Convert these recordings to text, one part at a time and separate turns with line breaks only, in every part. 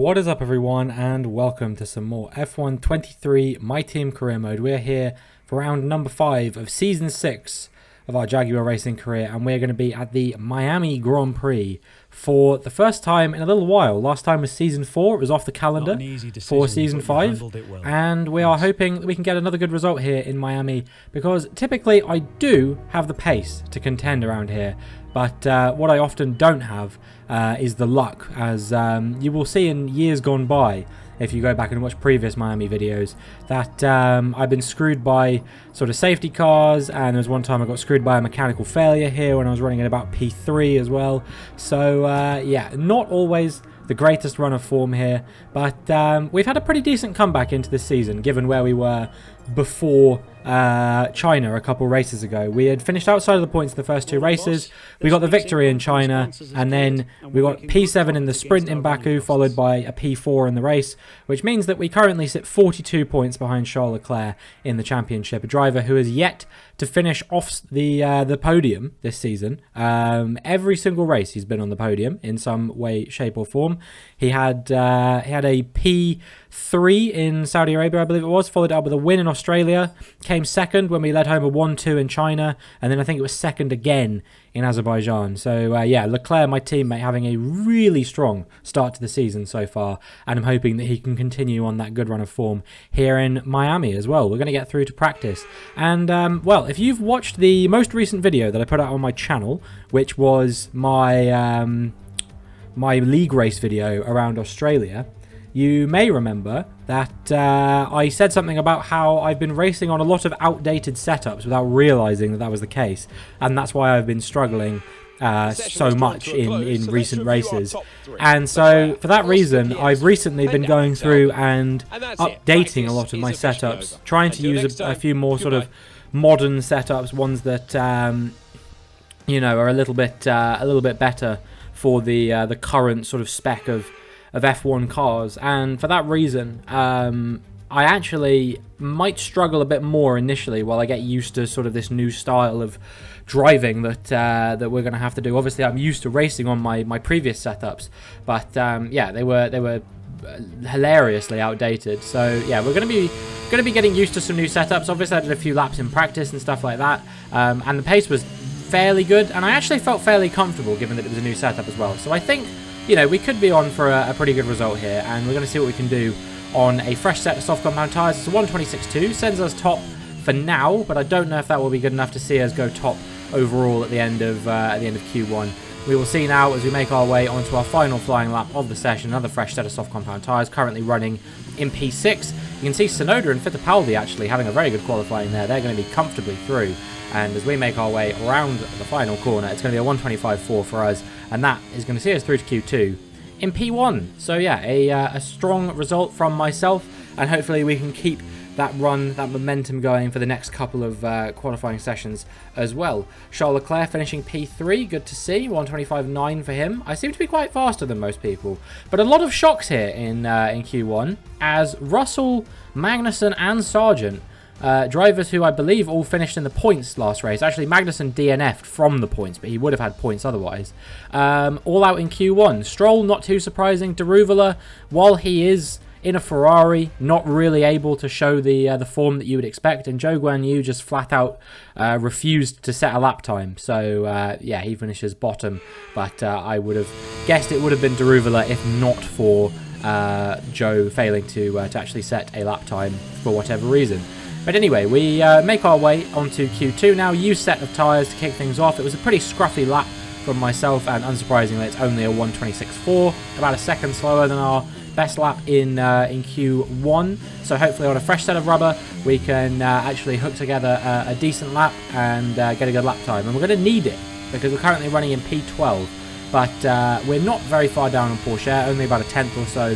What is up everyone, and welcome to some more F1 23 My Team career mode. We're here for round number 5 of season 6 of our Jaguar racing career, and we're going to be at the Miami Grand Prix for the first time in a little while. Last time was season 4, it was off the calendar for season 5, and we are hoping that we can get another good result here in Miami, because typically I do have the pace to contend around here, but what I often don't have is the luck, as you will see in years gone by, if you go back and watch previous Miami videos, that I've been screwed by sort of safety cars, and there was one time I got screwed by a mechanical failure here when I was running at about P3 as well. So yeah, not always the greatest run of form here, but we've had a pretty decent comeback into this season, given where we were before China a couple races ago. We had finished outside of the points in the first 2 races. We got the victory in China, and then we got P7 in the sprint in Baku, followed by a P4 in the race, which means that we currently sit 42 points behind Charles Leclerc in the championship, a driver who has yet to finish off the podium this season. Every single race he's been on the podium in some way, shape or form. He had a P3 in Saudi Arabia, I believe it was, followed up with a win in Australia, came second when we led home a 1-2 in China, and then I think it was second again in Azerbaijan. So yeah, Leclerc, my teammate, having a really strong start to the season so far, and I'm hoping that he can continue on that good run of form here in Miami as well. We're going to get through to practice, and well, if you've watched the most recent video that I put out on my channel, which was my my league race video around Australia, you may remember that I said something about how I've been racing on a lot of outdated setups without realising that that was the case, and that's why I've been struggling so much in recent races. And so for that reason, I've recently been going through and updating a lot of my setups, trying to use a few more sort of modern setups, ones that you know, are a little bit better for the current sort of spec of F1 cars. And for that reason, I actually might struggle a bit more initially while I get used to sort of this new style of driving that we're going to have to do. Obviously, I'm used to racing on my previous setups, but yeah, they were hilariously outdated. So yeah, we're going to be getting used to some new setups. Obviously, I did a few laps in practice and stuff like that, and the pace was fairly good, and I actually felt fairly comfortable given that it was a new setup as well. So I think, you know, we could be on for a pretty good result here, and we're going to see what we can do on a fresh set of soft compound tyres. It's a 126.2, sends us top for now, but I don't know if that will be good enough to see us go top overall at the end of Q1. We will see now as we make our way onto our final flying lap of the session. Another fresh set of soft compound tyres, currently running in P6. You can see Tsunoda and Fittipaldi actually having a very good qualifying there. They're going to be comfortably through. And as we make our way around the final corner, it's going to be a 125.4 for us, and that is going to see us through to Q2 in P1. So yeah, a strong result from myself, and hopefully we can keep that run, that momentum going for the next couple of qualifying sessions as well. Charles Leclerc finishing P3, good to see, 125.9 for him. I seem to be quite faster than most people, but a lot of shocks here in Q1, as Russell, Magnussen and Sargent, drivers who I believe all finished in the points last race. Actually, Magnussen DNF'd from the points, but he would have had points otherwise. All out in Q1. Stroll, not too surprising. Deruvala, while he is in a Ferrari, not really able to show the form that you would expect. And Zhou Guanyu just flat out refused to set a lap time. So yeah, he finishes bottom. But I would have guessed it would have been Deruvala if not for Zhou failing to actually set a lap time for whatever reason. But anyway, we make our way onto Q2 now. Used set of tyres to kick things off. It was a pretty scruffy lap from myself, and unsurprisingly, it's only a 126.4, about a second slower than our best lap in Q1. So hopefully on a fresh set of rubber, we can actually hook together a decent lap and get a good lap time. And we're going to need it, because we're currently running in P12. But we're not very far down on Porsche, only about a tenth or so.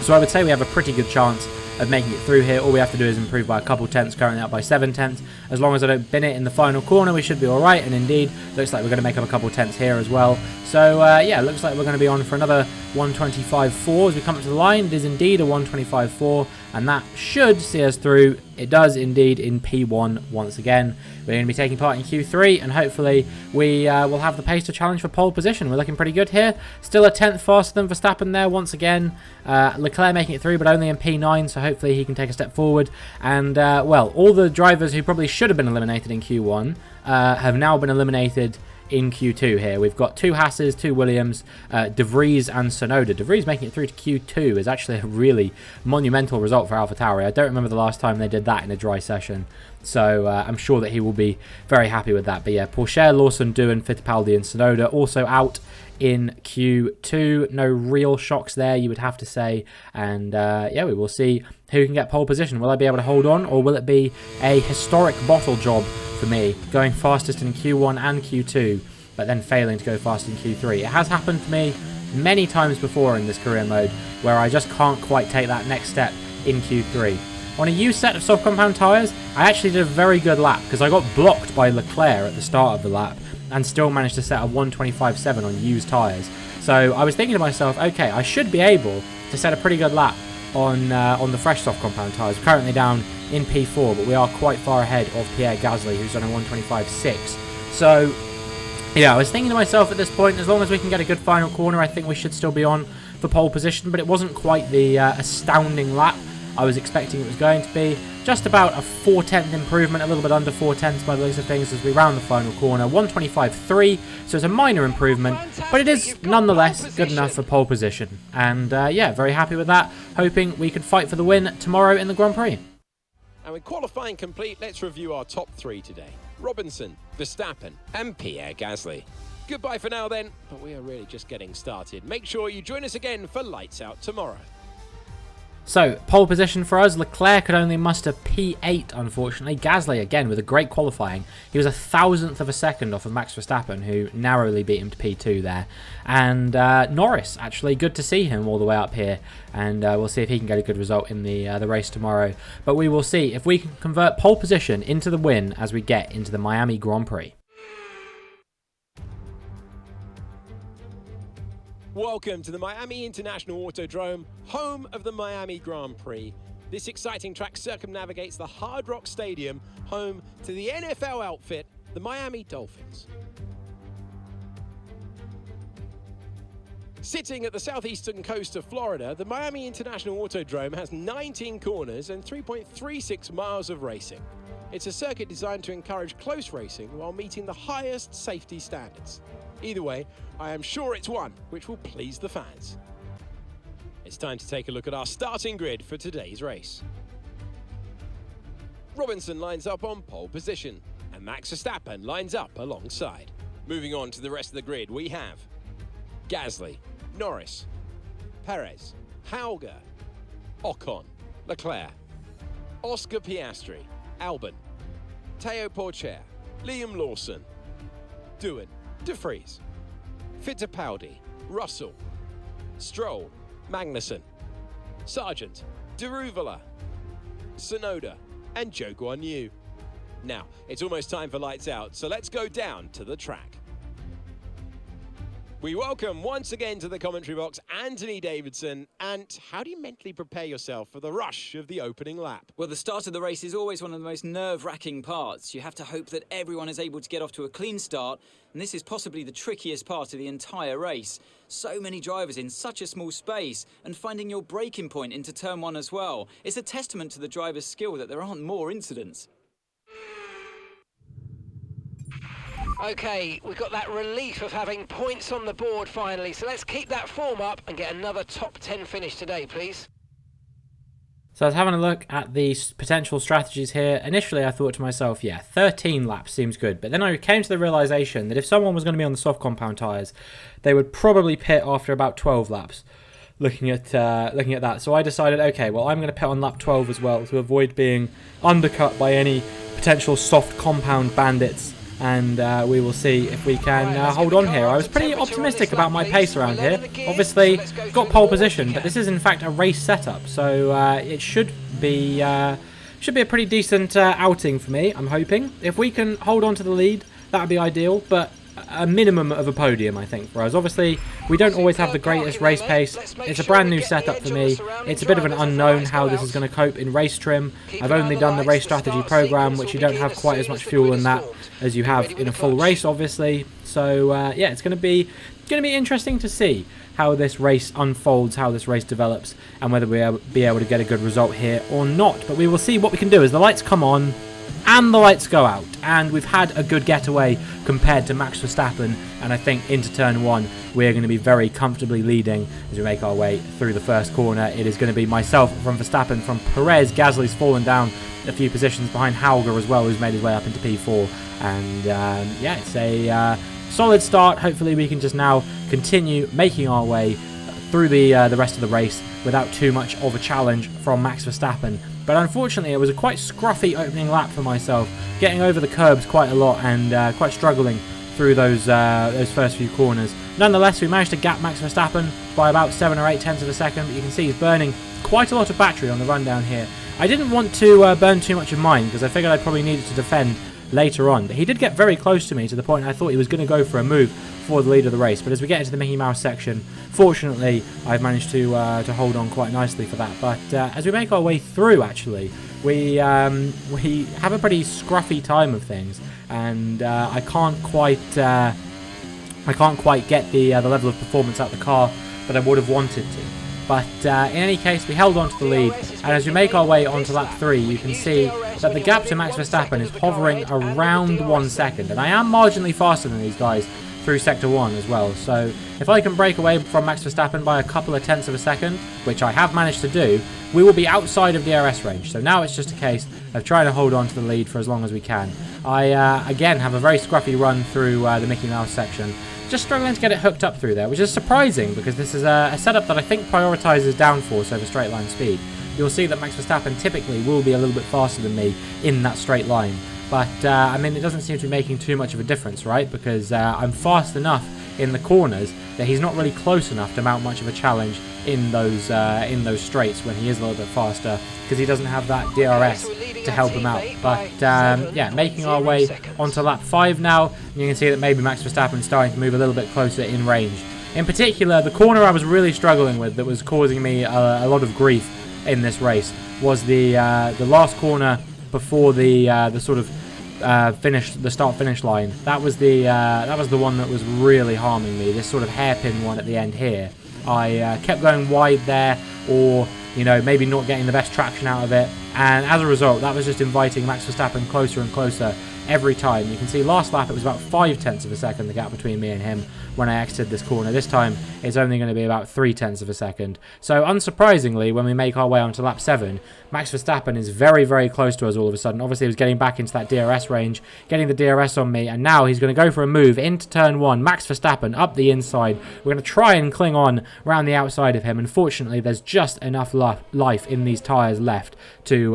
So I would say we have a pretty good chance of making it through here. All we have to do is improve by a couple tenths, currently up by 7 tenths. As long as I don't bin it in the final corner, we should be alright, and indeed, looks like we're going to make up a couple tenths here as well. So yeah, looks like we're going to be on for another 125.4 as we come up to the line. It is indeed a 125.4, and that should see us through It does indeed in P1 once again. We're going to be taking part in Q3, and hopefully we will have the pace to challenge for pole position. We're looking pretty good here. Still a 10th faster than Verstappen there once again. Leclerc making it through, but only in P9, so hopefully he can take a step forward. And, well, all the drivers who probably should have been eliminated in Q1 have now been eliminated in Q2 here. We've got 2 Hasses, 2 Williams, De Vries and Tsunoda. De Vries making it through to Q2 is actually a really monumental result for AlphaTauri. I don't remember the last time they did that in a dry session, so I'm sure that he will be very happy with that. But yeah, Pourchaire, Lawson, Doohan, Fittipaldi and Tsunoda also out in Q2. No real shocks there, you would have to say. And yeah, we will see who can get pole position. Will I be able to hold on, or will it be a historic bottle job for me, going fastest in Q1 and Q2, but then failing to go fast in Q3? It has happened to me many times before in this career mode, where I just can't quite take that next step in Q3. On a used set of soft compound tyres, I actually did a very good lap, because I got blocked by Leclerc at the start of the lap, and still managed to set a 1:25.7 on used tyres. So I was thinking to myself, okay, I should be able to set a pretty good lap on the fresh soft compound tyres. We're currently down in P4, but we are quite far ahead of Pierre Gasly, who's on a 1:25.6. So yeah, I was thinking to myself at this point, as long as we can get a good final corner, I think we should still be on for pole position. But it wasn't quite the astounding lap I was expecting it was going to be. Just about a 4/10 improvement, a little bit under 4/10 by the looks of things as we round the final corner. 1:25.3, so it's a minor improvement, but it is nonetheless good enough for pole position. And yeah, very happy with that, hoping we can fight for the win tomorrow in the Grand Prix.
And with qualifying complete, let's review our top 3 today. Robinson, Verstappen and Pierre Gasly. Goodbye for now then, but we are really just getting started. Make sure you join us again for Lights Out tomorrow.
So, pole position for us. Leclerc could only muster P8, unfortunately. Gasly, again, with a great qualifying. He was 1,000th of a second off of Max Verstappen, who narrowly beat him to P2 there. And Norris, actually, good to see him all the way up here. And we'll see if he can get a good result in the race tomorrow. But we will see if we can convert pole position into the win as we get into the Miami Grand Prix.
Welcome to the Miami International Autodrome, home of the Miami Grand Prix. This exciting track circumnavigates the Hard Rock Stadium, home to the NFL outfit, the Miami Dolphins. Sitting at the southeastern coast of Florida, the Miami International Autodrome has 19 corners and 3.36 miles of racing. It's a circuit designed to encourage close racing while meeting the highest safety standards. Either way, I am sure it's one which will please the fans. It's time to take a look at our starting grid for today's race. Robinson lines up on pole position, and Max Verstappen lines up alongside. Moving on to the rest of the grid, we have Gasly, Norris, Perez, Hauger, Ocon, Leclerc, Oscar Piastri, Albon, Teo Pourchaire, Liam Lawson, Doohan, De Vries, Fittipaldi, Russell, Stroll, Magnussen, Sargent, Deruvala, Tsunoda, and Zhou Guanyu. Now, it's almost time for Lights Out, so let's go down to the track. We welcome once again to the commentary box Anthony Davidson. And how do you mentally prepare yourself for the rush of the opening lap?
Well, the start of the race is always one of the most nerve-wracking parts. You have to hope that everyone is able to get off to a clean start, and this is possibly the trickiest part of the entire race. So many drivers in such a small space, and finding your braking point into turn 1 as well. It's a testament to the driver's skill that there aren't more incidents.
Okay, we've got that relief of having points on the board finally, so let's keep that form up and get another top 10 finish today, please.
So I was having a look at the potential strategies here. Initially, I thought to myself, yeah, 13 laps seems good. But then I came to the realization that if someone was going to be on the soft compound tyres, they would probably pit after about 12 laps. Looking at that, so I decided, okay, well, I'm going to pit on lap 12 as well to avoid being undercut by any potential soft compound bandits. And we will see if we can hold on here. I was pretty optimistic about my pace around here. Obviously, got pole position, but this is in fact a race setup, so it should be a pretty decent outing for me, I'm hoping. If we can hold on to the lead, that would be ideal, but a minimum of a podium, I think, for us. Obviously, we don't always have the greatest race pace. It's a brand new setup for me. It's a bit of an unknown how this is going to cope in race trim. I've only done the race strategy program, which you don't have quite as much fuel in that as you have in a full race, obviously. So yeah, it's going to be interesting to see how this race unfolds, how this race develops, and whether we'll be able to get a good result here or not. But we will see what we can do as the lights come on and the lights go out, and we've had a good getaway compared to Max Verstappen, and I think into turn 1 we're going to be very comfortably leading as we make our way through the first corner. It is going to be myself from Verstappen, from Perez. Gasly's fallen down a few positions behind Hauger as well, who's made his way up into P4, and yeah, it's a solid start. Hopefully we can just now continue making our way through the rest of the race without too much of a challenge from Max Verstappen. But unfortunately, it was a quite scruffy opening lap for myself, getting over the curbs quite a lot and quite struggling through those first few corners. Nonetheless, we managed to gap Max Verstappen by about 7 or 8 tenths of a second, but you can see he's burning quite a lot of battery on the run down here. I didn't want to burn too much of mine because I figured I probably needed to defend later on, but he did get very close to me to the point I thought he was going to go for a move for the lead of the race. But as we get into the Mickey Mouse section, fortunately I've managed to hold on quite nicely for that. But as we make our way through, actually we have a pretty scruffy time of things, and I can't quite get the level of performance out the car that I would have wanted to. But in any case, we held on to the lead, and as we make our way onto lap 3, you can see that the gap to Max Verstappen is hovering around 1 second, and I am marginally faster than these guys through sector 1 as well. So if I can break away from Max Verstappen by a couple of tenths of a second, which I have managed to do, we will be outside of DRS range. So now it's just a case of trying to hold on to the lead for as long as we can. I again have a very scruffy run through the Mickey Mouse section, just struggling to get it hooked up through there, which is surprising because this is a setup that I think prioritises downforce over straight line speed. You'll see that Max Verstappen typically will be a little bit faster than me in that straight line. But, I mean, it doesn't seem to be making too much of a difference, right? Because I'm fast enough in the corners that he's not really close enough to mount much of a challenge in those straights when he is a little bit faster, because he doesn't have that DRS to help him out. But, yeah, making our way onto lap 5 now. You can see that maybe Max Verstappen's starting to move a little bit closer in range. In particular, the corner I was really struggling with that was causing me a lot of grief in this race was the last corner before the sort of the start-finish line. That was the one that was really harming me. This sort of hairpin one at the end here. I kept going wide there, or maybe not getting the best traction out of it, and as a result, that was just inviting Max Verstappen closer and closer every time. You can see last lap it was about 5 tenths of a second the gap between me and him when I exited this corner. This time it's only going to be about 3 tenths of a second. So unsurprisingly, when we make our way onto lap 7, Max Verstappen is very, very close to us all of a sudden. Obviously he was getting back into that DRS range, getting the DRS on me, and now he's going to go for a move into turn 1. Max Verstappen up the inside. We're going to try and cling on around the outside of him. Unfortunately, there's just enough life in these tyres left to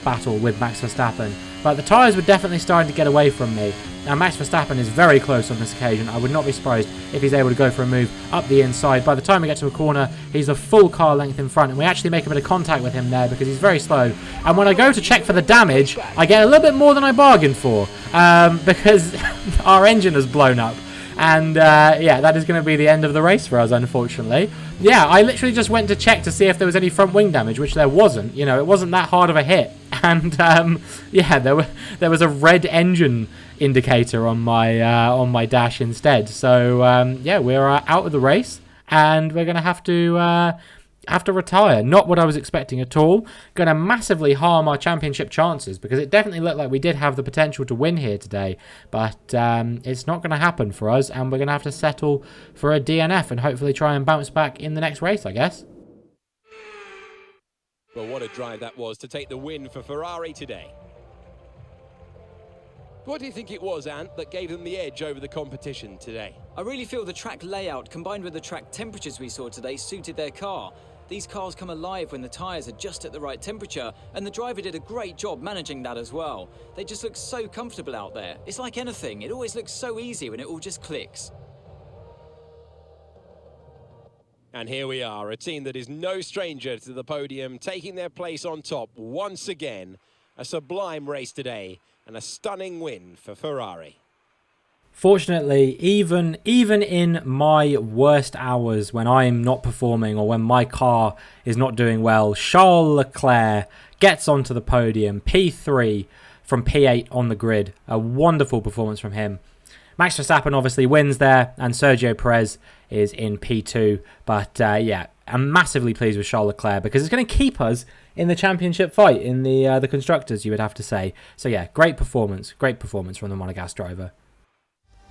battle with Max Verstappen. But the tyres were definitely starting to get away from me. Now Max Verstappen is very close on this occasion. I would not be surprised if he's able to go for a move up the inside. By the time we get to a corner, he's a full car length in front, and we actually make a bit of contact with him there because he's very slow. And when I go to check for the damage, I get a little bit more than I bargained for because our engine has blown up. And yeah, that is going to be the end of the race for us, unfortunately. Yeah, I literally just went to check to see if there was any front wing damage, which there wasn't. It wasn't that hard of a hit. And yeah, there was a red engine indicator on my dash instead. So yeah, we're out of the race, and we're going to have to retire. Not what I was expecting at all. Going to massively harm our championship chances, because it definitely looked like we did have the potential to win here today, but it's not going to happen for us, and we're going to have to settle for a DNF and hopefully try and bounce back in the next race, I guess.
Well, what a drive that was to take the win for Ferrari today. What do you think it was, Ant, that gave them the edge over the competition today?
I really feel the track layout combined with the track temperatures we saw today suited their car. These cars come alive when the tyres are just at the right temperature, and the driver did a great job managing that as well. They just look so comfortable out there. It's like anything, it always looks so easy when it all just clicks.
And here we are, a team that is no stranger to the podium, taking their place on top once again. A sublime race today and a stunning win for Ferrari.
Fortunately, even in my worst hours when I'm not performing or when my car is not doing well, Charles Leclerc gets onto the podium, P3 from P8 on the grid. A wonderful performance from him. Max Verstappen obviously wins there, and Sergio Perez is in P2. But yeah, I'm massively pleased with Charles Leclerc because it's going to keep us in the championship fight in the constructors, you would have to say. So yeah, great performance from the Monegasque driver.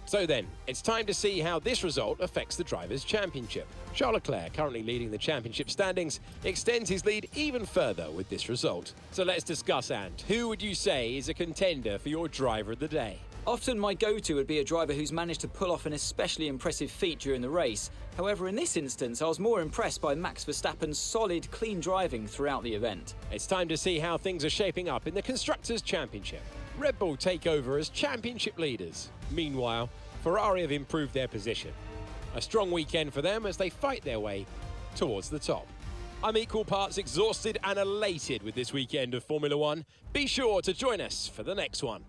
So then, it's time to see how this result affects the Drivers' Championship. Charles Leclerc, currently leading the championship standings, extends his lead even further with this result. So let's discuss, Ant. Who would you say is a contender for your driver of the day?
Often my go-to would be a driver who's managed to pull off an especially impressive feat during the race. However, in this instance, I was more impressed by Max Verstappen's solid, clean driving throughout the event.
It's time to see how things are shaping up in the Constructors' Championship. Red Bull take over as championship leaders. Meanwhile, Ferrari have improved their position. A strong weekend for them as they fight their way towards the top. I'm equal parts exhausted and elated with this weekend of Formula One. Be sure to join us for the next one.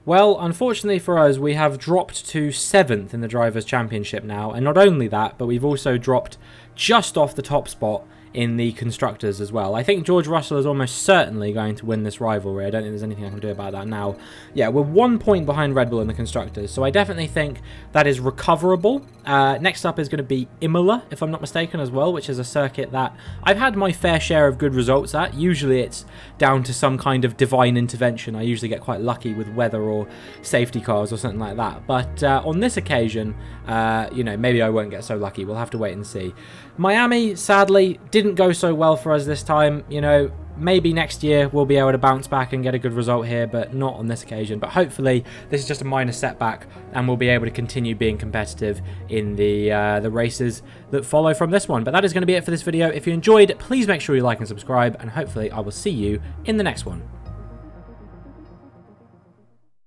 Well, unfortunately for us, we have dropped to 7th in the Drivers' Championship now. And not only that, but we've also dropped just off the top spot in the Constructors as well. I think George Russell is almost certainly going to win this rivalry. I don't think there's anything I can do about that now. Yeah, we're 1 point behind Red Bull in the Constructors, so I definitely think that is recoverable. Next up is going to be Imola, if I'm not mistaken, as well, which is a circuit that I've had my fair share of good results at. Usually it's down to some kind of divine intervention. I usually get quite lucky with weather or safety cars or something like that. But on this occasion, you know, maybe I won't get so lucky. We'll have to wait and see. Miami, sadly, didn't go so well for us this time. You know, maybe next year we'll be able to bounce back and get a good result here, but not on this occasion. But hopefully this is just a minor setback and we'll be able to continue being competitive in the races that follow from this one. But that is going to be it for this video. If you enjoyed, please make sure you like and subscribe, and hopefully I will see you in the next one.